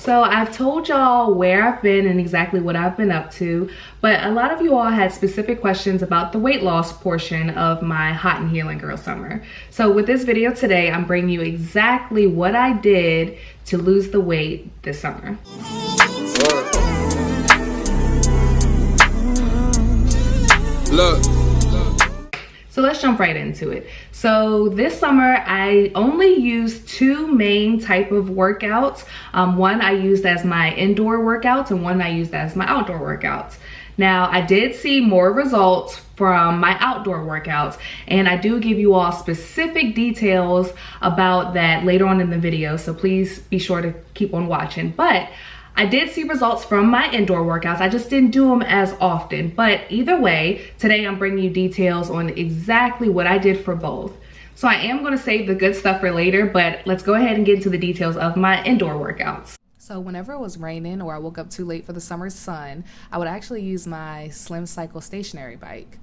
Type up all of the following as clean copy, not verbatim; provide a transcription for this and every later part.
So I've told y'all where I've been and exactly what I've been up to, but a lot of you all had specific questions about the weight loss portion of my Hot and Healing Girl Summer. So with this video today, I'm bringing you exactly what I did to lose the weight this summer. Look. So let's jump right into it. So this summer, I only used two main type of workouts. One I used as my indoor workouts and one I used as my outdoor workouts. Now, I did see more results from my outdoor workouts, and I do give you all specific details about that later on in the video, so please be sure to keep on watching. But I did see results from my indoor workouts. I just didn't do them as often. But either way, today I'm bringing you details on exactly what I did for both. So I am going to save the good stuff for later, but let's go ahead and get into the details of my indoor workouts. So whenever it was raining or I woke up too late for the summer sun, I would actually use my Slim Cycle stationary bike.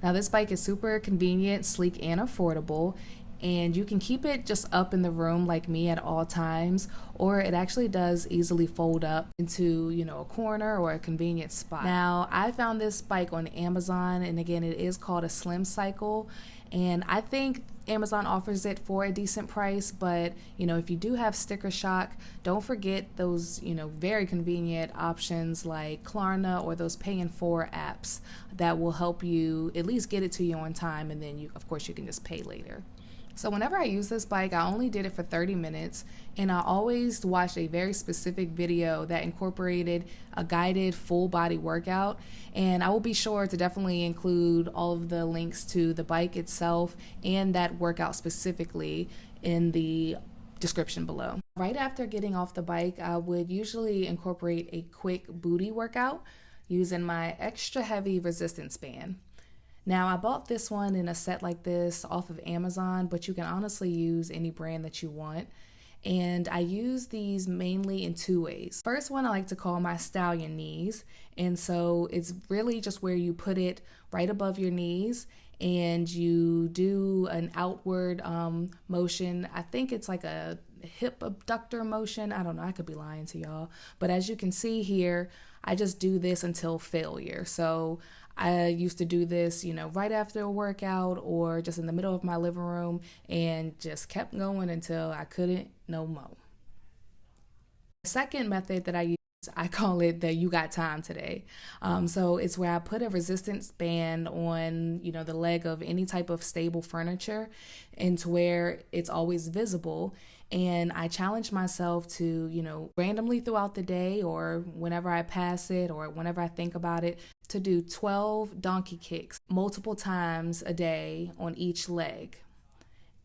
Now this bike is super convenient, sleek, and affordable. And you can keep it just up in the room like me at all times, or it actually does easily fold up into, a corner or a convenient spot. Now, I found this bike on Amazon, and again, it is called a Slim Cycle, and I think Amazon offers it for a decent price, but if you do have sticker shock, don't forget those very convenient options like Klarna or those pay in 4 apps that will help you at least get it to you on time, and then of course you can just pay later. So whenever I use this bike, I only did it for 30 minutes, and I always watched a very specific video that incorporated a guided full body workout, and I will be sure to definitely include all of the links to the bike itself and that workout specifically in the description below. Right after getting off the bike, I would usually incorporate a quick booty workout using my extra heavy resistance band. Now, I bought this one in a set like this off of Amazon, but you can honestly use any brand that you want. And I use these mainly in two ways. First one I like to call my stallion knees. And so it's really just where you put it right above your knees and you do an outward motion. I think it's like a hip abductor motion. I don't know, I could be lying to y'all. But as you can see here, I just do this until failure. So I used to do this, right after a workout or just in the middle of my living room and just kept going until I couldn't no more. The second method that I use, I call it the you got time today. So it's where I put a resistance band on, the leg of any type of stable furniture and to where it's always visible. And I challenge myself to, randomly throughout the day or whenever I pass it or whenever I think about it, to do 12 donkey kicks multiple times a day on each leg.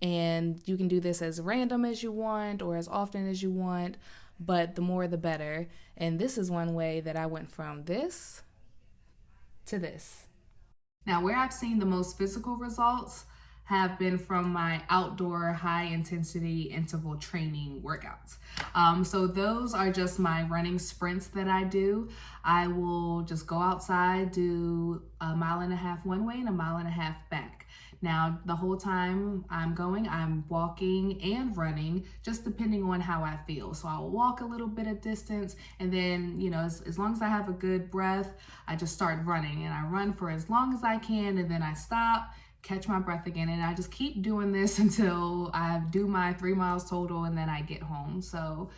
And you can do this as random as you want or as often as you want, but the more the better. And this is one way that I went from this to this. Now, where I've seen the most physical results have been from my outdoor high intensity interval training workouts. So those are just my running sprints that I do. I will just go outside, do 1.5 miles one way and 1.5 miles back. Now, the whole time I'm going, I'm walking and running, just depending on how I feel. So I'll walk a little bit of distance, and then, as long as I have a good breath, I just start running. And I run for as long as I can, and then I stop, catch my breath again, and I just keep doing this until I do my 3 miles total, and then I get home. So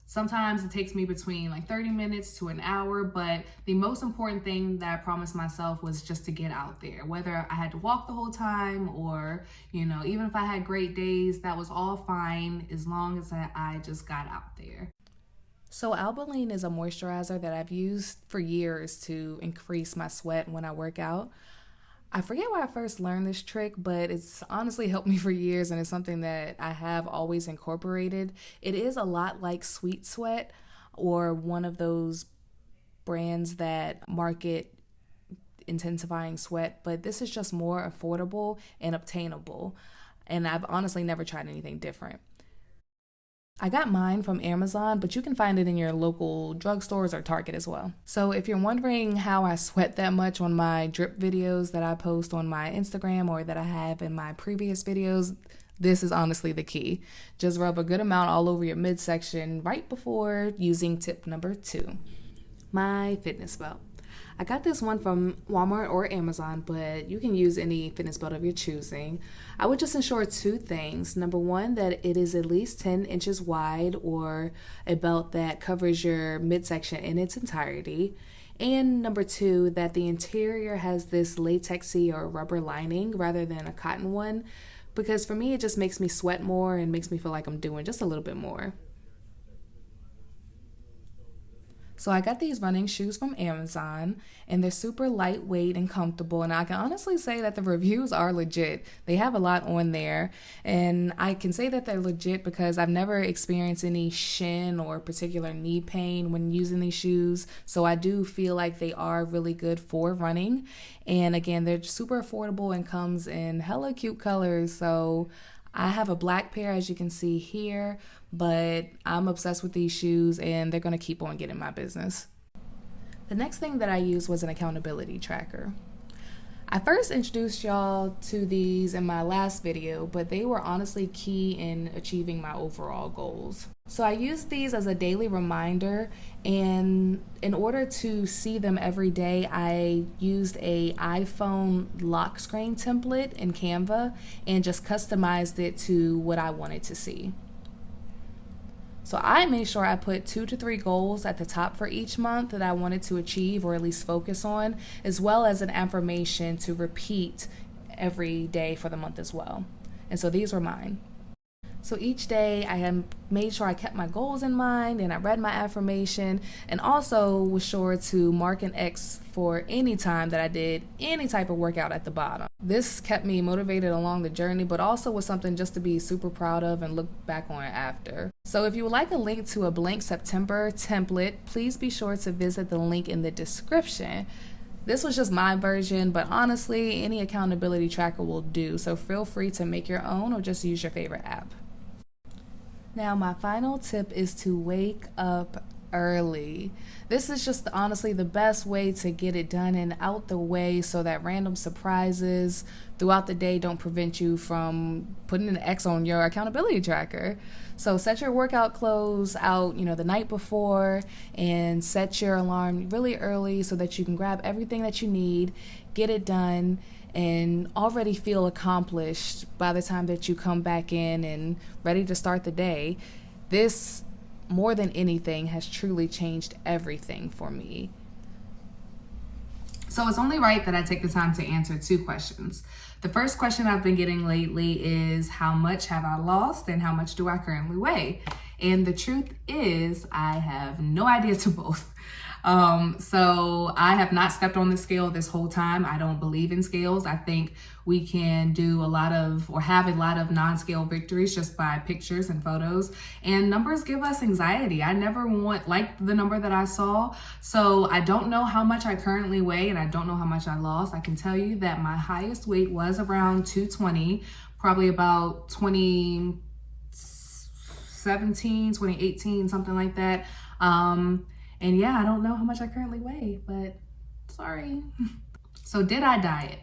sometimes it takes me between like 30 minutes to an hour, but the most important thing that I promised myself was just to get out there. Whether I had to walk the whole time or, even if I had great days, that was all fine as long as I just got out there. So Albaline is a moisturizer that I've used for years to increase my sweat when I work out. I forget where I first learned this trick, but it's honestly helped me for years, and it's something that I have always incorporated. It is a lot like Sweet Sweat or one of those brands that market intensifying sweat, but this is just more affordable and obtainable, and I've honestly never tried anything different. I got mine from Amazon, but you can find it in your local drugstores or Target as well. So if you're wondering how I sweat that much on my drip videos that I post on my Instagram or that I have in my previous videos, This is honestly the key. Just rub a good amount all over your midsection right before using tip number 2. My fitness belt. I got this one from Walmart or Amazon, but you can use any fitness belt of your choosing. I would just ensure 2 things. Number 1, that it is at least 10 inches wide, or a belt that covers your midsection in its entirety. And number 2, that the interior has this latexy or rubber lining rather than a cotton one, because for me it just makes me sweat more and makes me feel like I'm doing just a little bit more. So I got these running shoes from Amazon, and they're super lightweight and comfortable, and I can honestly say that the reviews are legit. They have a lot on there, and I can say that they're legit because I've never experienced any shin or particular knee pain when using these shoes, so I do feel like they are really good for running. And again, they're super affordable and comes in hella cute colors, so I have a black pair, as you can see here, but I'm obsessed with these shoes and they're going to keep on getting my business. The next thing that I used was an accountability tracker. I first introduced y'all to these in my last video, but they were honestly key in achieving my overall goals. So I used these as a daily reminder, and in order to see them every day, I used a iPhone lock screen template in Canva and just customized it to what I wanted to see. So I made sure I put 2 to 3 goals at the top for each month that I wanted to achieve or at least focus on, as well as an affirmation to repeat every day for the month as well. And so these were mine. So each day I had made sure I kept my goals in mind, and I read my affirmation, and also was sure to mark an X for any time that I did any type of workout at the bottom. This kept me motivated along the journey, but also was something just to be super proud of and look back on after. So if you would like a link to a blank September template, please be sure to visit the link in the description. This was just my version, but honestly, any accountability tracker will do, so feel free to make your own or just use your favorite app. Now, my final tip is to wake up early. This is just honestly the best way to get it done and out the way so that random surprises throughout the day don't prevent you from putting an X on your accountability tracker. So set your workout clothes out, the night before, and set your alarm really early so that you can grab everything that you need, get it done, and already feel accomplished by the time that you come back in and ready to start the day. This, more than anything, has truly changed everything for me. So it's only right that I take the time to answer 2 questions. The first question I've been getting lately is, how much have I lost and how much do I currently weigh? And the truth is, I have no idea to both. So I have not stepped on the scale this whole time. I don't believe in scales. I think we can do have a lot of non-scale victories just by pictures and photos, and numbers give us anxiety. I never like the number that I saw. So I don't know how much I currently weigh, and I don't know how much I lost. I can tell you that my highest weight was around 220, probably about 2017, 2018, something like that. And yeah, I don't know how much I currently weigh, but sorry. So did I diet?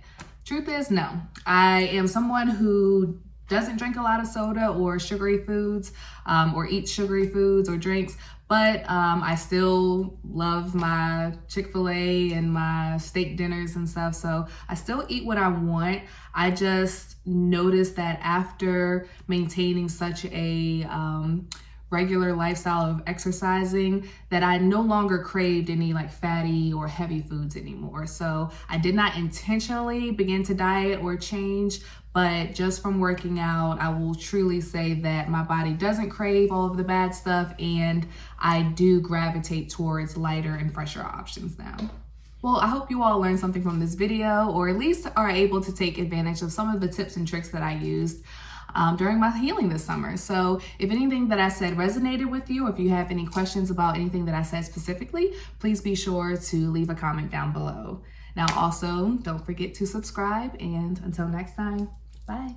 Truth is, no. I am someone who doesn't drink a lot of soda or sugary foods, or eat sugary foods or drinks, but I still love my Chick-fil-A and my steak dinners and stuff. So I still eat what I want. I just noticed that after maintaining such a regular lifestyle of exercising, that I no longer craved any fatty or heavy foods anymore. So I did not intentionally begin to diet or change, but just from working out, I will truly say that my body doesn't crave all of the bad stuff, and I do gravitate towards lighter and fresher options now. Well, I hope you all learned something from this video, or at least are able to take advantage of some of the tips and tricks that I used during my healing this summer. So if anything that I said resonated with you, or if you have any questions about anything that I said specifically, please be sure to leave a comment down below. Now also, don't forget to subscribe, and until next time, bye.